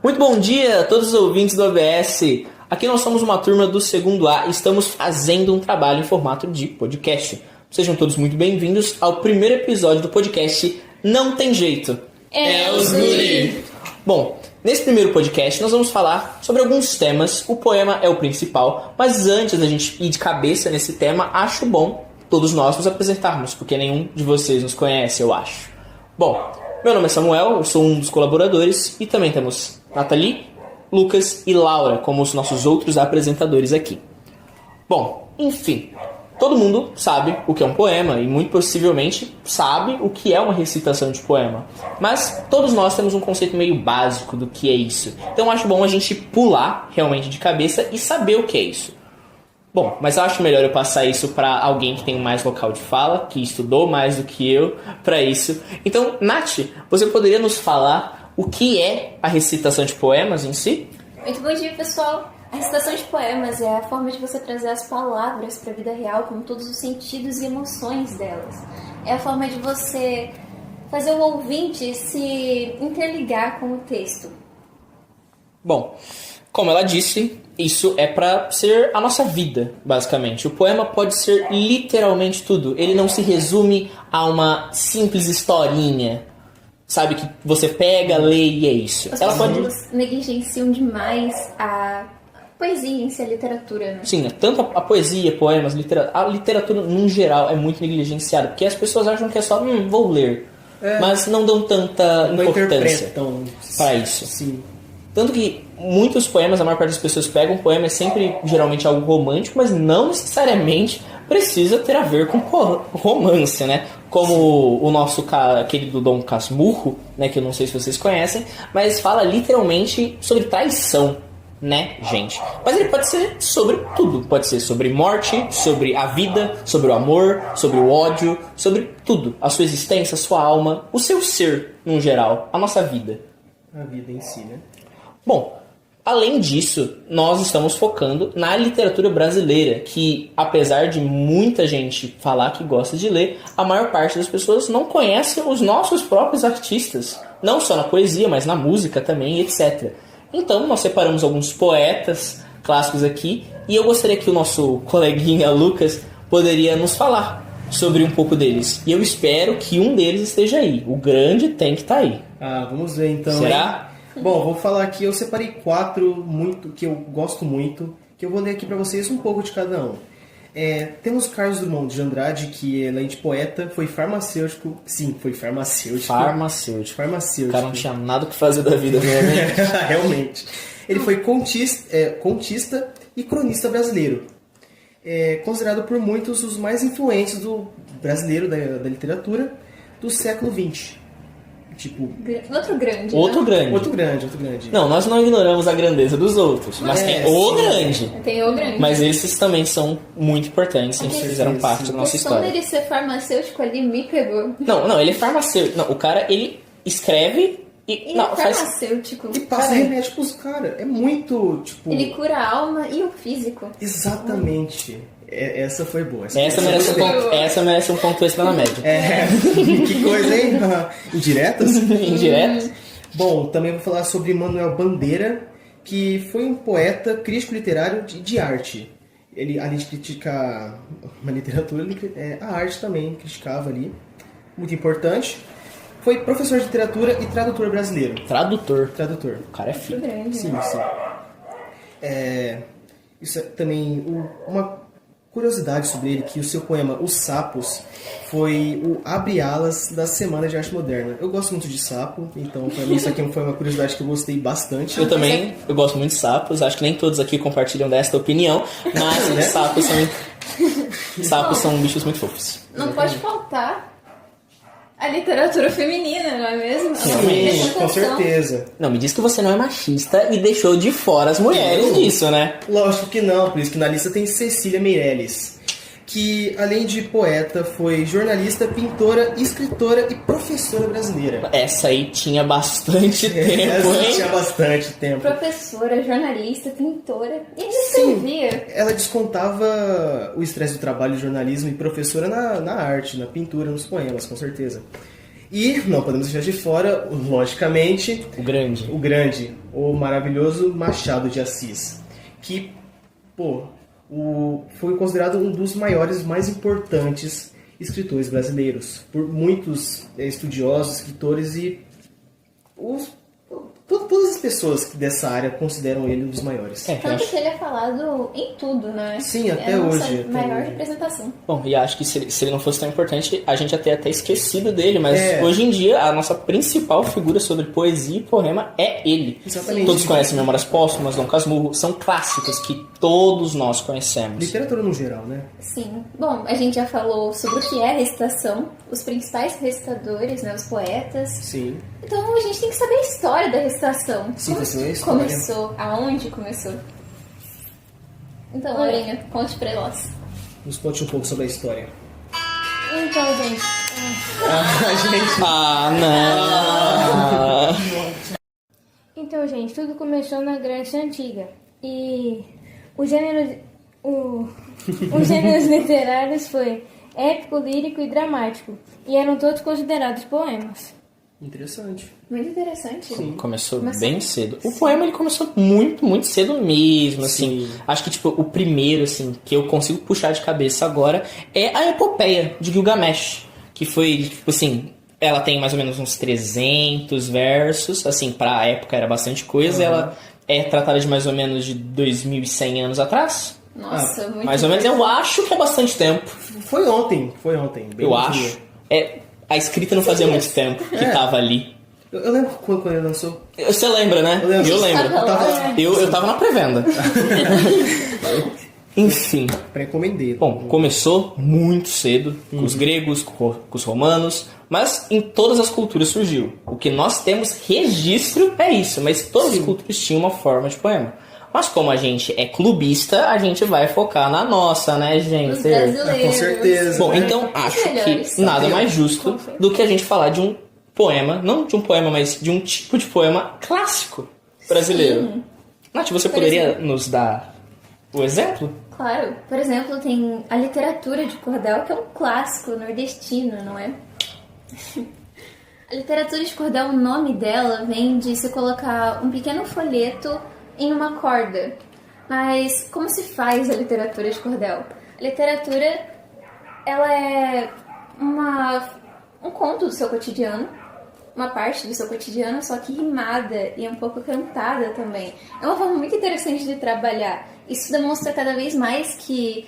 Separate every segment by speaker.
Speaker 1: Muito bom dia a todos os ouvintes do ABS. Aqui nós somos uma turma do segundo A e estamos fazendo um trabalho em formato de podcast. Sejam todos muito bem-vindos ao primeiro episódio do podcast Não Tem Jeito.
Speaker 2: É os guri.
Speaker 1: Bom, nesse primeiro podcast nós vamos falar sobre alguns temas. O poema é o principal, mas antes da gente ir de cabeça nesse tema, acho bom todos nós nos apresentarmos, porque nenhum de vocês nos conhece, eu acho. Bom, meu nome é Samuel, eu sou um dos colaboradores e também temos Nathalie, Lucas e Laura como os nossos outros apresentadores aqui. Bom, enfim, todo mundo sabe o que é um poema e muito possivelmente sabe o que é uma recitação de poema. Mas todos nós temos um conceito meio básico do que é isso. Então acho bom a gente pular realmente de cabeça e saber o que é isso. Bom, mas eu acho melhor eu passar isso para alguém que tem mais local de fala, que estudou mais do que eu para isso. Então, Nath, você poderia nos falar o que é a recitação de poemas em si?
Speaker 2: Muito bom dia, pessoal. A recitação de poemas é a forma de você trazer as palavras para a vida real com todos os sentidos e emoções delas. É a forma de você fazer o ouvinte se interligar com o texto.
Speaker 1: Bom, como ela disse, isso é pra ser a nossa vida, basicamente. O poema pode ser literalmente tudo. Ele não se resume a uma simples historinha, sabe? Que você pega, lê e é isso.
Speaker 2: As pessoas negligenciam demais a poesia em si, a literatura, né?
Speaker 1: Sim, tanto a poesia, poemas, a literatura no geral é muito negligenciada. Porque as pessoas acham que é só, vou ler. Mas não dão tanta importância para isso.
Speaker 3: Sim.
Speaker 1: Tanto que muitos poemas, a maior parte das pessoas pegam um poema, é sempre geralmente algo romântico, mas não necessariamente precisa ter a ver com romance, né? Como o nosso querido Dom Casmurro, né? Que eu não sei se vocês conhecem, mas fala literalmente sobre traição, né, gente? Mas ele pode ser sobre tudo. Pode ser sobre morte, sobre a vida, sobre o amor, sobre o ódio, sobre tudo. A sua existência, a sua alma, o seu ser, no geral, a nossa vida.
Speaker 3: A vida em si, né?
Speaker 1: Bom, além disso, nós estamos focando na literatura brasileira, que apesar de muita gente falar que gosta de ler, a maior parte das pessoas não conhece os nossos próprios artistas, não só na poesia, mas na música também, etc. Então, nós separamos alguns poetas clássicos aqui, e eu gostaria que o nosso coleguinha Lucas poderia nos falar sobre um pouco deles. E eu espero que um deles esteja aí. O grande tem que estar aí.
Speaker 3: Vamos ver então.
Speaker 1: Será?
Speaker 3: Bom, vou falar aqui, eu separei 4 que eu gosto muito, que eu vou ler aqui pra vocês um pouco de cada um. Temos Carlos Drummond de Andrade, que além de poeta, foi farmacêutico. Sim, foi farmacêutico.
Speaker 1: Farmacêutico. O cara não tinha nada o que fazer da vida, realmente.
Speaker 3: Realmente. Ele foi contista e cronista brasileiro. Considerado por muitos os mais influentes do brasileiro da literatura do século XX. Tipo,
Speaker 1: Outro grande.
Speaker 3: Outro grande.
Speaker 1: Não, nós não ignoramos a grandeza dos outros, mas tem o grande.
Speaker 2: Tem o grande.
Speaker 1: Mas esses também são muito importantes e fizeram parte da nossa
Speaker 2: A questão
Speaker 1: história.
Speaker 2: dele ser farmacêutico ali me pegou.
Speaker 1: Não, ele é farmacêutico. Não, o cara, ele escreve e
Speaker 2: Ele é farmacêutico.
Speaker 3: E passa remédio pros caras. É muito, tipo...
Speaker 2: Ele cura a alma e o físico.
Speaker 3: Exatamente. Essa foi boa.
Speaker 1: Essa merece um ponto extra na média.
Speaker 3: Que coisa, hein? Indiretas?
Speaker 1: Indiretas?
Speaker 3: Bom, também vou falar sobre Manuel Bandeira, que foi um poeta, crítico literário de arte. Além de criticar a literatura, a arte também criticava ali. Muito importante. Foi professor de literatura e tradutor brasileiro.
Speaker 1: Tradutor.
Speaker 3: O
Speaker 1: cara é filho.
Speaker 3: Sim. Isso é também uma curiosidade sobre ele, que o seu poema Os Sapos foi o abre-alas da Semana de Arte Moderna. Eu gosto muito de sapo, então pra mim isso aqui foi uma curiosidade que eu gostei bastante.
Speaker 1: Eu também, eu gosto muito de sapos, acho que nem todos aqui compartilham desta opinião, mas os sapos são bichos muito fofos.
Speaker 2: Não pode faltar a literatura feminina, não é mesmo?
Speaker 3: Sim, com certeza.
Speaker 1: Não, me diz que você não é machista e deixou de fora as mulheres disso, né?
Speaker 3: Lógico que não, por isso que na lista tem Cecília Meirelles, que além de poeta foi jornalista, pintora, escritora e professora brasileira.
Speaker 1: Essa aí tinha bastante tempo,
Speaker 3: Essa
Speaker 1: hein?
Speaker 3: tinha bastante tempo.
Speaker 2: Professora, jornalista, pintora. E escrevia.
Speaker 3: Ela descontava o estresse do trabalho de jornalismo e professora na arte, na pintura, nos poemas, com certeza. E não podemos deixar de fora, logicamente, o maravilhoso Machado de Assis, que, foi considerado um dos maiores, mais importantes escritores brasileiros, por muitos estudiosos, escritores e todas as pessoas dessa área consideram ele um dos maiores.
Speaker 2: Tanto que ele é falado em tudo, né?
Speaker 3: Sim, até
Speaker 2: é a
Speaker 3: hoje.
Speaker 2: nossa maior representação.
Speaker 1: Bom, e acho que se ele não fosse tão importante, a gente até esquecido dele, mas hoje em dia a nossa principal figura sobre poesia e poema é ele.
Speaker 3: Exatamente.
Speaker 1: Todos conhecem Memórias Póstumas, Dom Casmurro, são clássicos que todos nós conhecemos.
Speaker 3: Literatura no geral, né?
Speaker 2: Sim. Bom, a gente já falou sobre o que é recitação, os principais recitadores, né, os poetas.
Speaker 3: Sim.
Speaker 2: Então a gente tem que saber a história da recitação.
Speaker 3: Sim,
Speaker 2: Como
Speaker 3: a história.
Speaker 2: começou? Aonde começou? Então, Laurinha, conte pra nós.
Speaker 3: Nos conte um pouco sobre a história.
Speaker 4: Então, gente. Então, gente, tudo começou na Grécia Antiga. E os gêneros literários foi épico, lírico e dramático. E eram todos considerados poemas.
Speaker 3: Interessante.
Speaker 2: Muito interessante.
Speaker 3: Sim.
Speaker 1: Começou bem cedo. O poema ele começou muito, muito cedo mesmo, assim.
Speaker 3: Sim.
Speaker 1: Acho que tipo o primeiro assim que eu consigo puxar de cabeça agora é a Epopeia de Gilgamesh, que foi tipo assim, ela tem mais ou menos uns 300 versos, assim, pra época era bastante coisa, ela é tratada de mais ou menos de 2100 anos atrás.
Speaker 2: Nossa, muito
Speaker 1: Mais ou menos, eu acho que é bastante tempo.
Speaker 3: Foi ontem. Bem
Speaker 1: Eu
Speaker 3: no
Speaker 1: acho.
Speaker 3: dia.
Speaker 1: A escrita não fazia muito tempo que tava ali.
Speaker 3: Eu lembro quando ele lançou.
Speaker 1: Você lembra, né?
Speaker 3: Eu lembro.
Speaker 1: Eu tava na pré-venda. Enfim.
Speaker 3: Pré-encomendei.
Speaker 1: Bom, começou muito cedo, com os gregos, com os romanos, mas em todas as culturas surgiu. O que nós temos registro é isso, mas todas as culturas tinham uma forma de poema. Mas como a gente é clubista, a gente vai focar na nossa, né, gente?
Speaker 2: Os brasileiros.
Speaker 3: Com certeza.
Speaker 1: Bom,
Speaker 3: né?
Speaker 1: então acho
Speaker 2: melhores.
Speaker 1: que nada mais justo do que a gente falar de um poema, não de um poema, mas de um tipo de poema clássico brasileiro.
Speaker 2: Sim.
Speaker 1: Nath, você
Speaker 2: Por
Speaker 1: poderia
Speaker 2: exemplo.
Speaker 1: nos dar o exemplo?
Speaker 2: Claro. Por exemplo, tem a literatura de cordel, que é um clássico nordestino, não é? A literatura de cordel, o nome dela vem de se colocar um pequeno folheto em uma corda. Mas como se faz a literatura de cordel? A literatura, ela é um conto do seu cotidiano, uma parte do seu cotidiano, só que rimada e um pouco cantada também. É uma forma muito interessante de trabalhar. Isso demonstra cada vez mais que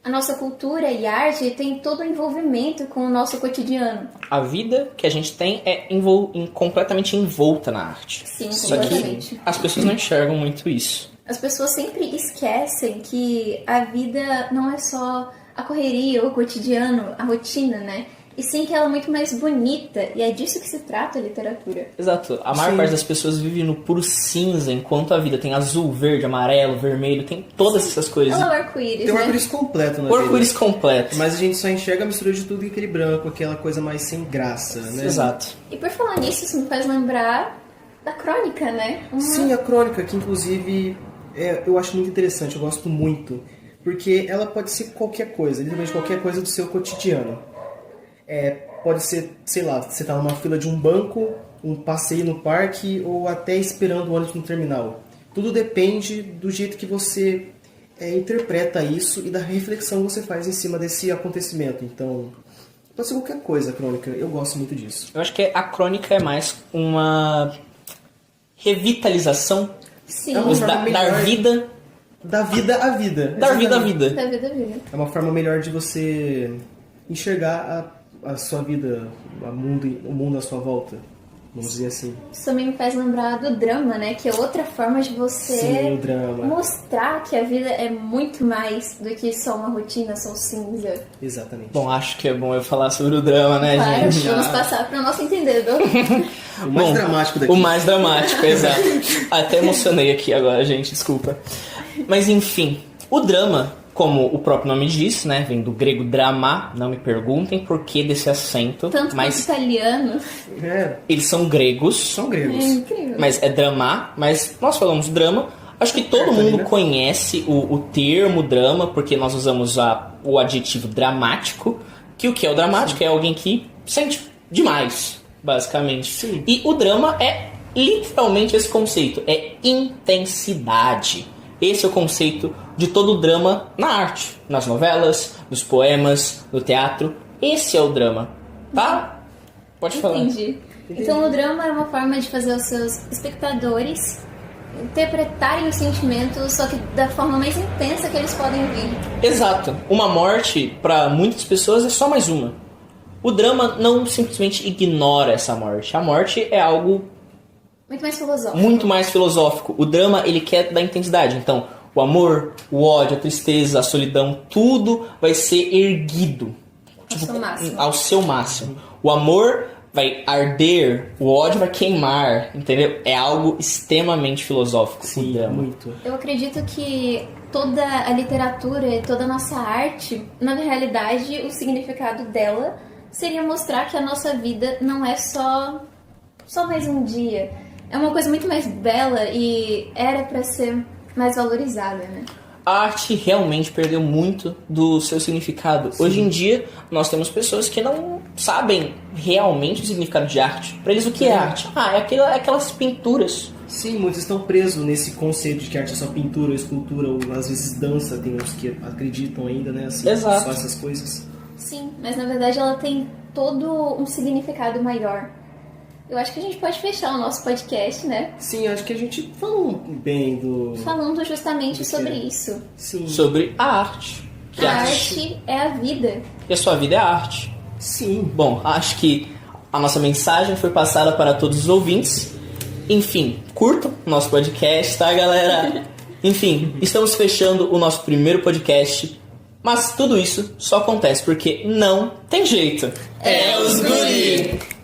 Speaker 2: a nossa cultura e arte tem todo o envolvimento com o nosso cotidiano.
Speaker 1: A vida que a gente tem é completamente envolta na arte.
Speaker 2: Sim,
Speaker 1: Só
Speaker 2: completamente.
Speaker 1: que as pessoas não enxergam muito isso.
Speaker 2: As pessoas sempre esquecem que a vida não é só a correria, o cotidiano, a rotina, né? E sim que ela é muito mais bonita, e é disso que se trata a literatura.
Speaker 1: Exato. A maior parte das pessoas vive no puro cinza, enquanto a vida tem azul, verde, amarelo, vermelho, tem todas essas coisas.
Speaker 2: Ela é o arco-íris,
Speaker 3: Tem um
Speaker 2: né?
Speaker 3: arco-íris completo na
Speaker 1: O arco-íris
Speaker 3: vida.
Speaker 1: completo.
Speaker 3: Mas a gente só enxerga a mistura de tudo e aquele branco, aquela coisa mais sem graça, né?
Speaker 1: Exato.
Speaker 2: E por falar nisso, isso me faz lembrar da crônica, né?
Speaker 3: Sim, a crônica, que inclusive eu acho muito interessante, eu gosto muito. Porque ela pode ser qualquer coisa, literalmente qualquer coisa do seu cotidiano. Pode ser, sei lá, você tá numa fila de um banco, um passeio no parque ou até esperando o ônibus no terminal. Tudo depende do jeito que você interpreta isso e da reflexão que você faz em cima desse acontecimento. Então, pode ser qualquer coisa a crônica, eu gosto muito disso.
Speaker 1: Eu acho que a crônica é mais uma revitalização,
Speaker 2: Sim,
Speaker 3: É uma
Speaker 1: mas
Speaker 3: forma
Speaker 1: dar
Speaker 3: melhor.
Speaker 1: vida,
Speaker 3: Da vida à vida.
Speaker 1: dar vida à
Speaker 3: exatamente.
Speaker 1: vida.
Speaker 2: da vida.
Speaker 3: É uma forma melhor de você enxergar a sua vida, o mundo à sua volta, vamos dizer assim.
Speaker 2: Isso também me faz lembrar do drama, né? Que é outra forma de você
Speaker 3: Sim, o drama.
Speaker 2: mostrar que a vida é muito mais do que só uma rotina, só cinza.
Speaker 3: Exatamente.
Speaker 1: Bom, acho que é bom eu falar sobre o drama, né,
Speaker 2: Claro,
Speaker 1: gente?
Speaker 2: vamos passar para o nosso entendedor.
Speaker 3: O mais
Speaker 1: Bom,
Speaker 3: dramático daqui.
Speaker 1: O mais dramático, exato. Até emocionei aqui agora, gente, desculpa. Mas enfim, o drama, como o próprio nome diz, né, vem do grego drama, não me perguntem por que desse acento,
Speaker 2: Tanto quanto
Speaker 1: mas
Speaker 2: italiano.
Speaker 1: eles são gregos,
Speaker 3: São gregos.
Speaker 2: É incrível.
Speaker 1: mas é drama, mas nós falamos drama. Acho que todo
Speaker 3: Perto ali,
Speaker 1: mundo
Speaker 3: né?
Speaker 1: conhece o termo drama, porque nós usamos o adjetivo dramático, que o que é o dramático é alguém que sente demais. basicamente.
Speaker 3: Sim.
Speaker 1: E o drama é literalmente esse conceito, é intensidade. Esse é o conceito de todo o drama na arte, nas novelas, nos poemas, no teatro. Esse é o drama, tá? Pode falar.
Speaker 2: Entendi. Então o drama é uma forma de fazer os seus espectadores interpretarem os sentimentos, só que da forma mais intensa que eles podem vir.
Speaker 1: Exato. Uma morte, para muitas pessoas, é só mais uma. O drama não simplesmente ignora essa morte. A morte é algo
Speaker 2: Muito mais filosófico.
Speaker 1: muito mais filosófico. O drama, ele quer dar intensidade. Então, o amor, o ódio, a tristeza, a solidão, tudo vai ser erguido.
Speaker 2: Seu máximo.
Speaker 1: Ao seu máximo. O amor vai arder, o ódio vai queimar, entendeu? É algo extremamente filosófico. o
Speaker 3: Sim,
Speaker 1: drama.
Speaker 3: muito.
Speaker 2: Eu acredito que toda a literatura e toda a nossa arte, na realidade, o significado dela seria mostrar que a nossa vida não é só mais um dia. É uma coisa muito mais bela e era pra ser mais valorizada, né?
Speaker 1: A arte realmente perdeu muito do seu significado.
Speaker 3: Sim.
Speaker 1: Hoje em dia, nós temos pessoas que não sabem realmente o significado de arte. Pra eles, o que é arte? É aquelas pinturas.
Speaker 3: Sim, muitos estão presos nesse conceito de que arte é só pintura ou escultura, ou às vezes dança, tem uns que acreditam ainda, né? Assim,
Speaker 1: Exato.
Speaker 3: só essas coisas.
Speaker 2: Sim, mas na verdade ela tem todo um significado maior. Eu acho que a gente pode fechar o nosso podcast, né?
Speaker 3: Sim, acho que a gente falou bem do...
Speaker 2: Falando justamente
Speaker 3: Do que
Speaker 2: sobre
Speaker 3: é.
Speaker 2: isso.
Speaker 3: Sim.
Speaker 1: Sobre a arte. Que
Speaker 2: A arte é a vida.
Speaker 1: E a sua vida é a arte.
Speaker 3: Sim.
Speaker 1: Bom, acho que a nossa mensagem foi passada para todos os ouvintes. Enfim, curtam o nosso podcast, tá, galera? Enfim, estamos fechando o nosso primeiro podcast. Mas tudo isso só acontece porque não tem jeito. É os guri!